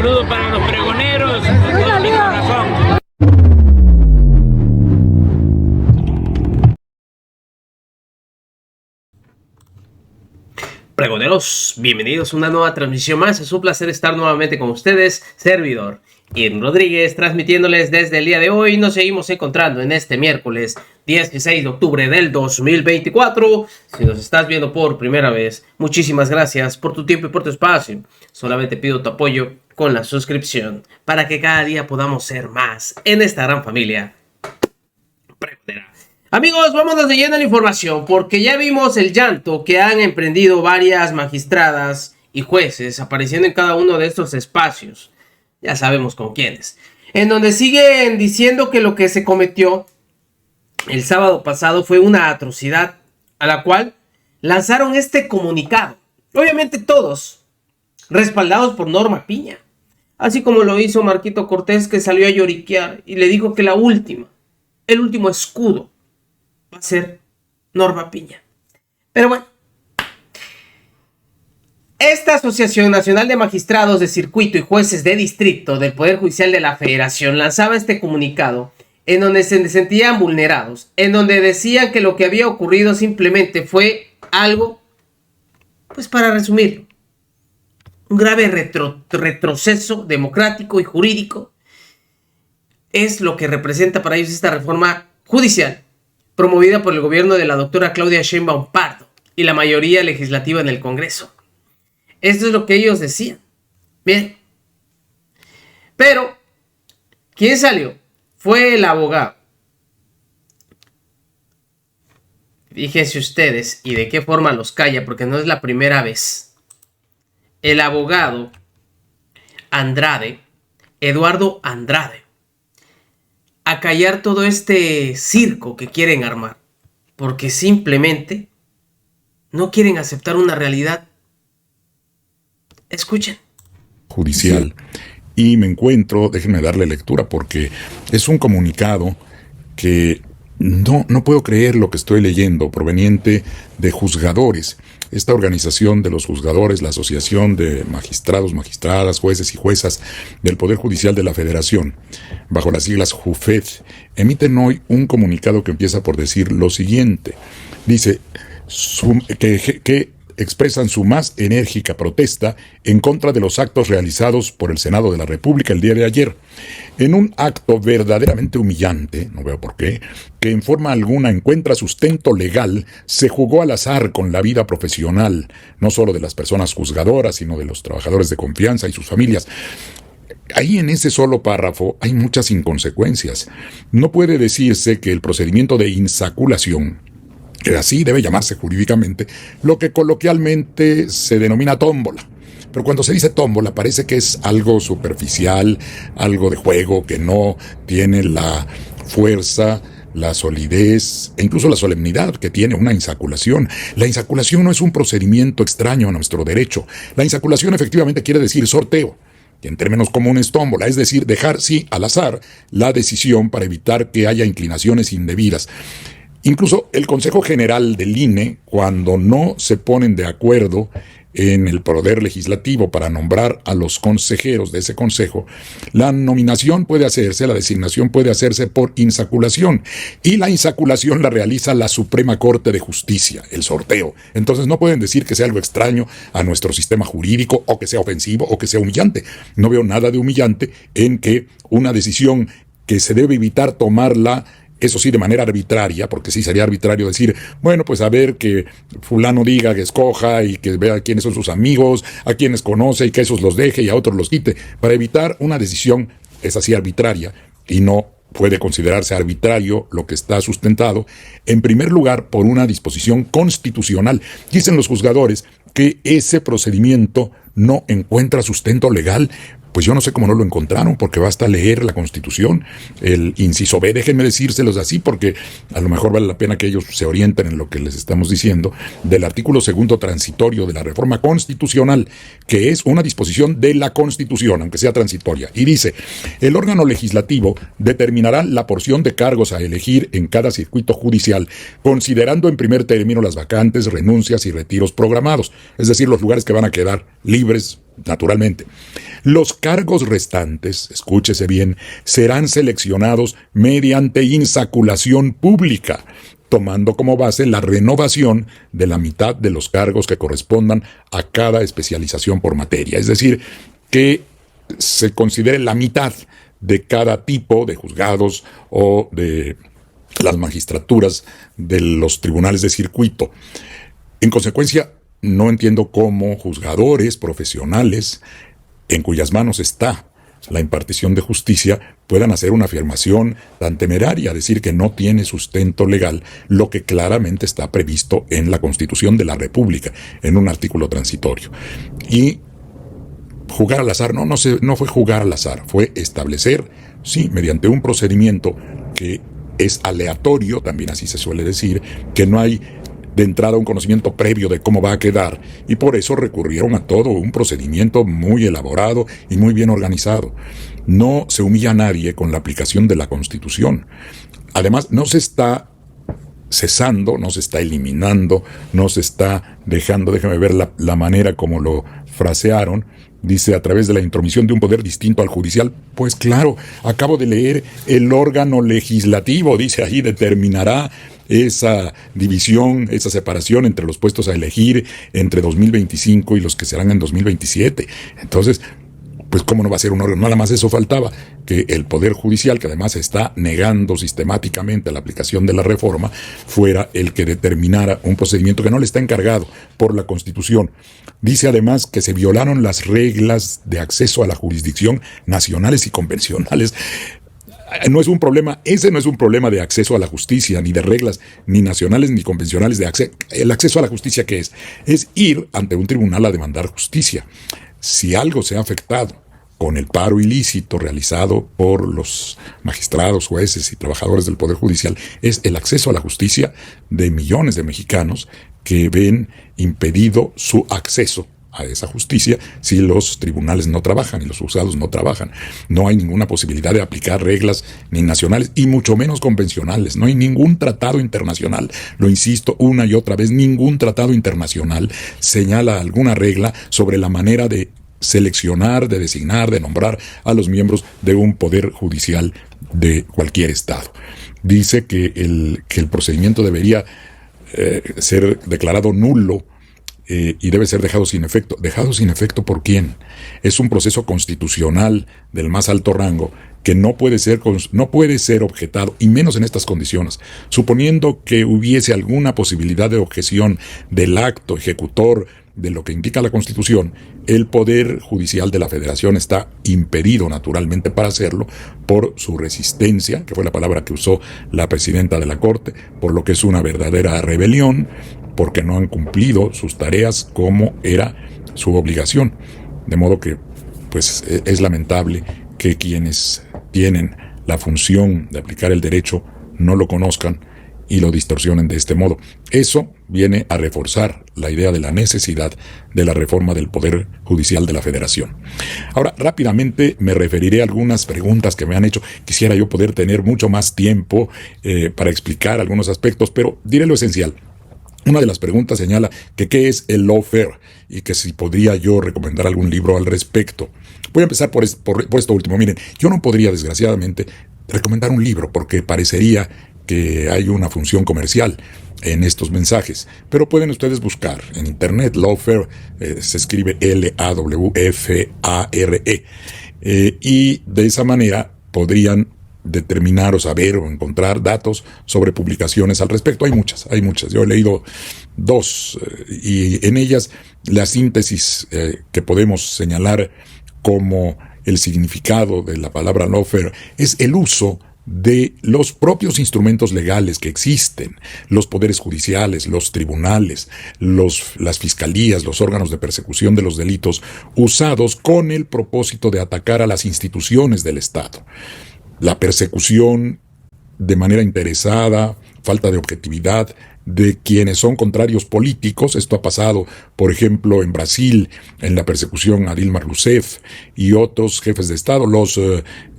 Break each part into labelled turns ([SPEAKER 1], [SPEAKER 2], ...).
[SPEAKER 1] saludo para los pregoneros, con todo mi corazón.
[SPEAKER 2] Pregoneros, bienvenidos a una nueva transmisión más. Es un placer estar nuevamente con ustedes, servidor Ian Rodríguez, transmitiéndoles desde el día de hoy. Nos seguimos encontrando en este miércoles 16 de octubre del 2024. Si nos estás viendo por primera vez, muchísimas gracias por tu tiempo y por tu espacio. Solamente pido tu apoyo con la suscripción para que cada día podamos ser más en esta gran familia pregonera. Amigos, vámonos de lleno a la información, porque ya vimos el llanto que han emprendido varias magistradas y jueces apareciendo en cada uno de estos espacios. Ya sabemos con quiénes. En donde siguen diciendo que lo que se cometió el sábado pasado fue una atrocidad, a la cual lanzaron este comunicado. Obviamente todos respaldados por Norma Piña. Así como lo hizo Marquito Cortés, que salió a lloriquear y le dijo que el último escudo va a ser Norma Piña. Pero bueno, esta Asociación Nacional de Magistrados de Circuito y Jueces de Distrito del Poder Judicial de la Federación lanzaba este comunicado en donde se sentían vulnerados, en donde decían que lo que había ocurrido simplemente fue algo, pues para resumir, un grave retroceso democrático y jurídico. Es lo que representa para ellos esta reforma judicial promovida por el gobierno de la doctora Claudia Sheinbaum Pardo y la mayoría legislativa en el Congreso. Esto es lo que ellos decían. Bien. Pero, ¿quién salió? Fue el abogado. Fíjense ustedes, y de qué forma los calla, porque no es la primera vez. El abogado Andrade, Eduardo Andrade, a callar todo este circo que quieren armar, porque simplemente no quieren aceptar una realidad. Escuchen.
[SPEAKER 3] Judicial. Y me encuentro, déjenme darle lectura, porque es un comunicado que no puedo creer lo que estoy leyendo, proveniente de juzgadores. Esta organización de los juzgadores, la Asociación de Magistrados, Magistradas, Jueces y Juezas del Poder Judicial de la Federación, bajo las siglas JUFED, emiten hoy un comunicado que empieza por decir lo siguiente. Dice que expresan su más enérgica protesta en contra de los actos realizados por el Senado de la República el día de ayer, en un acto verdaderamente humillante, no veo por qué, que en forma alguna encuentra sustento legal, se jugó al azar con la vida profesional, no solo de las personas juzgadoras, sino de los trabajadores de confianza y sus familias. Ahí en ese solo párrafo hay muchas inconsecuencias. No puede decirse que el procedimiento de insaculación, que así debe llamarse jurídicamente, lo que coloquialmente se denomina tómbola. Pero cuando se dice tómbola parece que es algo superficial, algo de juego, que no tiene la fuerza, la solidez e incluso la solemnidad que tiene una insaculación. La insaculación no es un procedimiento extraño a nuestro derecho. La insaculación efectivamente quiere decir sorteo, que en términos comunes tómbola, es decir, dejar sí al azar la decisión para evitar que haya inclinaciones indebidas. Incluso el Consejo General del INE, cuando no se ponen de acuerdo en el poder legislativo para nombrar a los consejeros de ese consejo, la nominación puede hacerse, la designación puede hacerse por insaculación, y la insaculación la realiza la Suprema Corte de Justicia, el sorteo. Entonces no pueden decir que sea algo extraño a nuestro sistema jurídico, o que sea ofensivo, o que sea humillante. No veo nada de humillante en que una decisión que se debe evitar tomarla, eso sí, de manera arbitraria, porque sí sería arbitrario decir, bueno, pues a ver que fulano diga, que escoja y que vea quiénes son sus amigos, a quienes conoce y que esos los deje y a otros los quite. Para evitar una decisión, es así, arbitraria, y no puede considerarse arbitrario lo que está sustentado, en primer lugar, por una disposición constitucional. Dicen los juzgadores que ese procedimiento no encuentra sustento legal. Pues yo no sé cómo no lo encontraron, porque basta leer la Constitución, el inciso B, déjenme decírselos así, porque a lo mejor vale la pena que ellos se orienten en lo que les estamos diciendo, del artículo 2º transitorio de la reforma constitucional, que es una disposición de la Constitución, aunque sea transitoria, y dice, el órgano legislativo determinará la porción de cargos a elegir en cada circuito judicial, considerando en primer término las vacantes, renuncias y retiros programados, es decir, los lugares que van a quedar libres naturalmente. Los cargos restantes, escúchese bien, serán seleccionados mediante insaculación pública, tomando como base la renovación de la mitad de los cargos que correspondan a cada especialización por materia. Es decir, que se considere la mitad de cada tipo de juzgados o de las magistraturas de los tribunales de circuito. En consecuencia, no entiendo cómo juzgadores profesionales en cuyas manos está la impartición de justicia puedan hacer una afirmación tan temeraria, decir que no tiene sustento legal, lo que claramente está previsto en la Constitución de la República, en un artículo transitorio. Y jugar al azar, no fue jugar al azar, fue establecer, sí, mediante un procedimiento que es aleatorio, también así se suele decir, que no hay de entrada un conocimiento previo de cómo va a quedar, y por eso recurrieron a todo un procedimiento muy elaborado y muy bien organizado. No se humilla a nadie con la aplicación de la Constitución. Además, no se está cesando, no se está eliminando, no se está dejando, déjame ver la manera como lo frasearon, dice, a través de la intromisión de un poder distinto al judicial. Pues claro, acabo de leer, el órgano legislativo, dice ahí, determinará esa división, esa separación entre los puestos a elegir entre 2025 y los que serán en 2027. Entonces, pues cómo no va a ser un órgano, nada más eso faltaba, que el Poder Judicial, que además está negando sistemáticamente la aplicación de la reforma, fuera el que determinara un procedimiento que no le está encargado por la Constitución. Dice además que se violaron las reglas de acceso a la jurisdicción nacionales y convencionales. No es un problema, ese no es un problema de acceso a la justicia, ni de reglas, ni nacionales ni convencionales de acceso. El acceso a la justicia, ¿qué es? Es ir ante un tribunal a demandar justicia. Si algo se ha afectado con el paro ilícito realizado por los magistrados, jueces y trabajadores del Poder Judicial, es el acceso a la justicia de millones de mexicanos que ven impedido su acceso a esa justicia si los tribunales no trabajan y los juzgados no trabajan. No hay ninguna posibilidad de aplicar reglas ni nacionales y mucho menos convencionales. No hay ningún tratado internacional, lo insisto una y otra vez, ningún tratado internacional señala alguna regla sobre la manera de seleccionar, de designar, de nombrar a los miembros de un poder judicial de cualquier estado. Dice que el procedimiento debería ser declarado nulo y debe ser dejado sin efecto. ¿Dejado sin efecto por quién? Es un proceso constitucional del más alto rango que no puede ser objetado, y menos en estas condiciones. Suponiendo que hubiese alguna posibilidad de objeción del acto ejecutor de lo que indica la Constitución, el Poder Judicial de la Federación está impedido naturalmente para hacerlo por su resistencia, que fue la palabra que usó la presidenta de la Corte, por lo que es una verdadera rebelión, porque no han cumplido sus tareas como era su obligación. De modo que, pues, es lamentable que quienes tienen la función de aplicar el derecho no lo conozcan y lo distorsionen de este modo. Eso viene a reforzar la idea de la necesidad de la reforma del Poder Judicial de la Federación. Ahora, rápidamente me referiré a algunas preguntas que me han hecho. Quisiera yo poder tener mucho más tiempo para explicar algunos aspectos, pero diré lo esencial. Una de las preguntas señala que qué es el lawfare y que si podría yo recomendar algún libro al respecto. Voy a empezar por esto último. Miren, yo no podría, desgraciadamente, recomendar un libro porque parecería que hay una función comercial en estos mensajes, pero pueden ustedes buscar en internet lawfare, se escribe Lawfare, y de esa manera podrían determinar o saber o encontrar datos sobre publicaciones al respecto. Hay muchas. Yo he leído 2 y en ellas la síntesis que podemos señalar como el significado de la palabra lawfare es el uso de los propios instrumentos legales que existen, los poderes judiciales, los tribunales, las fiscalías, los órganos de persecución de los delitos, usados con el propósito de atacar a las instituciones del Estado. La persecución de manera interesada, falta de objetividad de quienes son contrarios políticos. Esto ha pasado, por ejemplo, en Brasil, en la persecución a Dilma Rousseff y otros jefes de Estado, los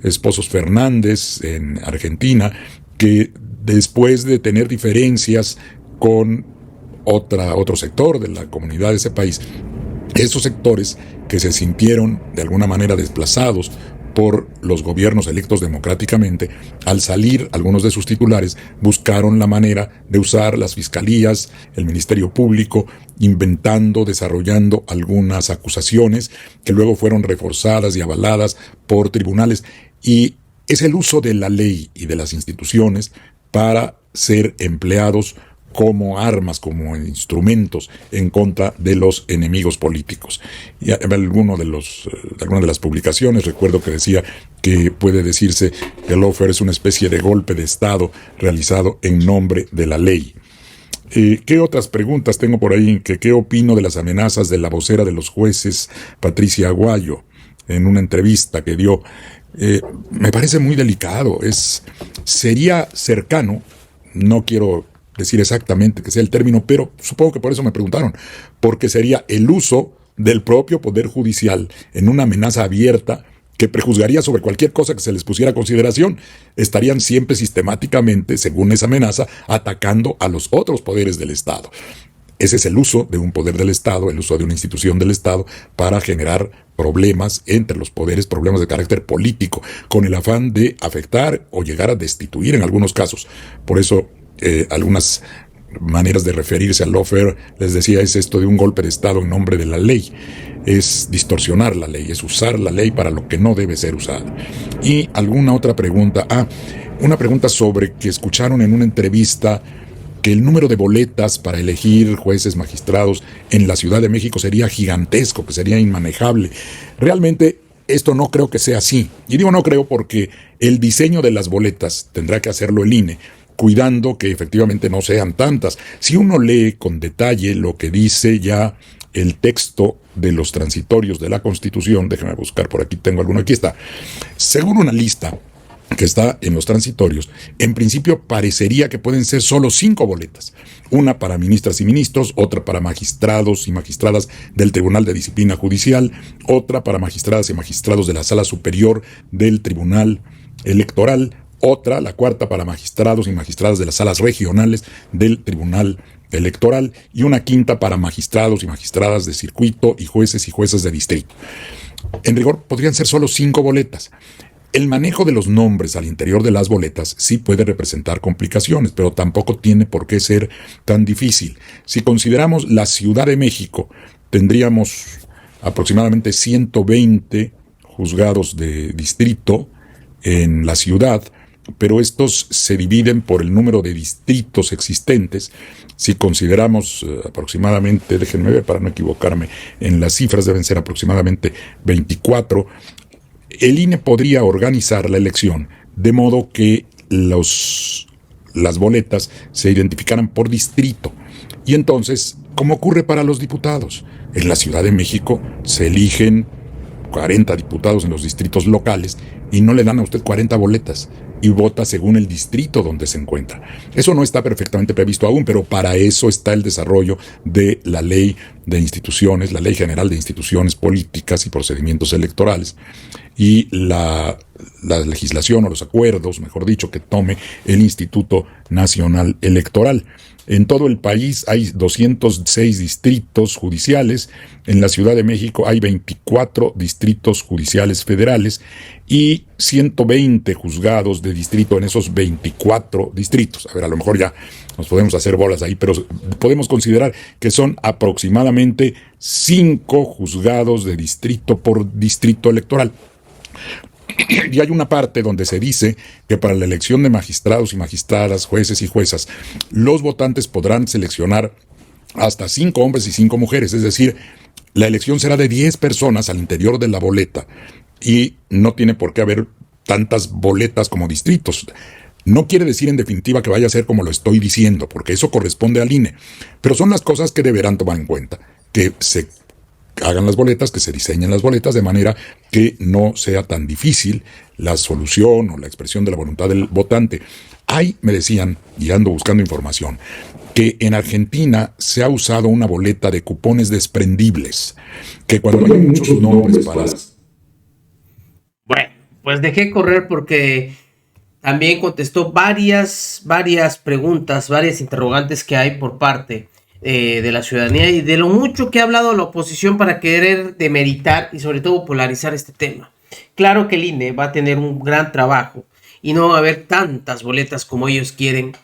[SPEAKER 3] esposos Fernández en Argentina, que después de tener diferencias con otro sector de la comunidad de ese país, esos sectores que se sintieron de alguna manera desplazados por los gobiernos electos democráticamente, al salir algunos de sus titulares, buscaron la manera de usar las fiscalías, el Ministerio Público, inventando, desarrollando algunas acusaciones que luego fueron reforzadas y avaladas por tribunales. Y es el uso de la ley y de las instituciones para ser empleados como armas, como instrumentos en contra de los enemigos políticos. Y algunas de las publicaciones recuerdo que decía que puede decirse que el lawfare es una especie de golpe de Estado realizado en nombre de la ley. ¿Qué otras preguntas tengo por ahí? ¿Qué opino de las amenazas de la vocera de los jueces, Patricia Aguayo, en una entrevista que dio? Me parece muy delicado. Sería cercano, no quiero decir exactamente que sea el término, pero supongo que por eso me preguntaron, porque sería el uso del propio Poder Judicial en una amenaza abierta que prejuzgaría sobre cualquier cosa que se les pusiera a consideración. Estarían siempre sistemáticamente, según esa amenaza, atacando a los otros poderes del Estado. Ese es el uso de un poder del Estado, el uso de una institución del Estado para generar problemas entre los poderes, problemas de carácter político, con el afán de afectar o llegar a destituir en algunos casos. Por eso, algunas maneras de referirse al lawfare, les decía, es esto de un golpe de Estado en nombre de la ley. Es distorsionar la ley, es usar la ley para lo que no debe ser usada. Y alguna otra pregunta. Una pregunta sobre que escucharon en una entrevista que el número de boletas para elegir jueces, magistrados en la Ciudad de México sería gigantesco, que sería inmanejable. Realmente esto no creo que sea así. Y digo no creo porque el diseño de las boletas tendrá que hacerlo el INE, cuidando que efectivamente no sean tantas. Si uno lee con detalle lo que dice ya el texto de los transitorios de la Constitución, déjame buscar por aquí, tengo alguno, aquí está. Según una lista que está en los transitorios, en principio parecería que pueden ser solo 5 boletas. Una para ministras y ministros, otra para magistrados y magistradas del Tribunal de Disciplina Judicial, otra para magistradas y magistrados de la Sala Superior del Tribunal Electoral, otra, la cuarta, para magistrados y magistradas de las salas regionales del Tribunal Electoral, y una quinta para magistrados y magistradas de circuito y jueces de distrito. En rigor, podrían ser solo 5 boletas. El manejo de los nombres al interior de las boletas sí puede representar complicaciones, pero tampoco tiene por qué ser tan difícil. Si consideramos la Ciudad de México, tendríamos aproximadamente 120 juzgados de distrito en la ciudad, pero estos se dividen por el número de distritos existentes. Si consideramos aproximadamente, déjenme ver para no equivocarme, en las cifras deben ser aproximadamente 24, el INE podría organizar la elección de modo que las boletas se identificaran por distrito. Y entonces, ¿cómo ocurre para los diputados? En la Ciudad de México se eligen 40 diputados en los distritos locales y no le dan a usted 40 boletas y vota según el distrito donde se encuentra. Eso no está perfectamente previsto aún, pero para eso está el desarrollo de la ley de instituciones, la Ley General de Instituciones Políticas y Procedimientos Electorales, y la legislación o los acuerdos, mejor dicho, que tome el Instituto Nacional Electoral. En todo el país hay 206 distritos judiciales. En la Ciudad de México hay 24 distritos judiciales federales y 120 juzgados de distrito en esos 24 distritos. A ver, a lo mejor ya nos podemos hacer bolas ahí, pero podemos considerar que son aproximadamente 5 juzgados de distrito por distrito electoral. Y hay una parte donde se dice que para la elección de magistrados y magistradas, jueces y juezas, los votantes podrán seleccionar hasta 5 hombres y 5 mujeres, es decir, la elección será de 10 personas al interior de la boleta y no tiene por qué haber tantas boletas como distritos. No quiere decir en definitiva que vaya a ser como lo estoy diciendo, porque eso corresponde al INE, pero son las cosas que deberán tomar en cuenta, que se hagan las boletas, que se diseñen las boletas de manera que no sea tan difícil la solución o la expresión de la voluntad del votante. Me decían, y ando buscando información, que en Argentina se ha usado una boleta de cupones desprendibles, que cuando hay muchos nombres para...
[SPEAKER 2] Bueno, pues dejé correr porque también contestó varias preguntas, varias interrogantes que hay por parte de la ciudadanía y de lo mucho que ha hablado la oposición para querer demeritar y sobre todo polarizar este tema. Claro que el INE va a tener un gran trabajo y no va a haber tantas boletas como ellos quieren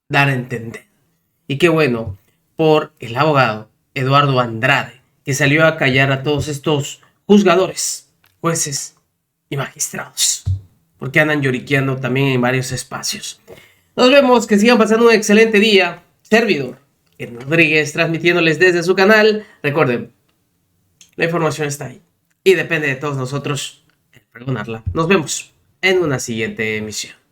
[SPEAKER 2] dar a entender. Y qué bueno por el abogado Eduardo Andrade, que salió a callar a todos estos juzgadores, jueces y magistrados, porque andan lloriqueando también en varios espacios. Nos vemos, que sigan pasando un excelente día. Servidor Edwin Rodríguez, transmitiéndoles desde su canal. Recuerden, la información está ahí y depende de todos nosotros el pregonarla. Nos vemos en una siguiente emisión.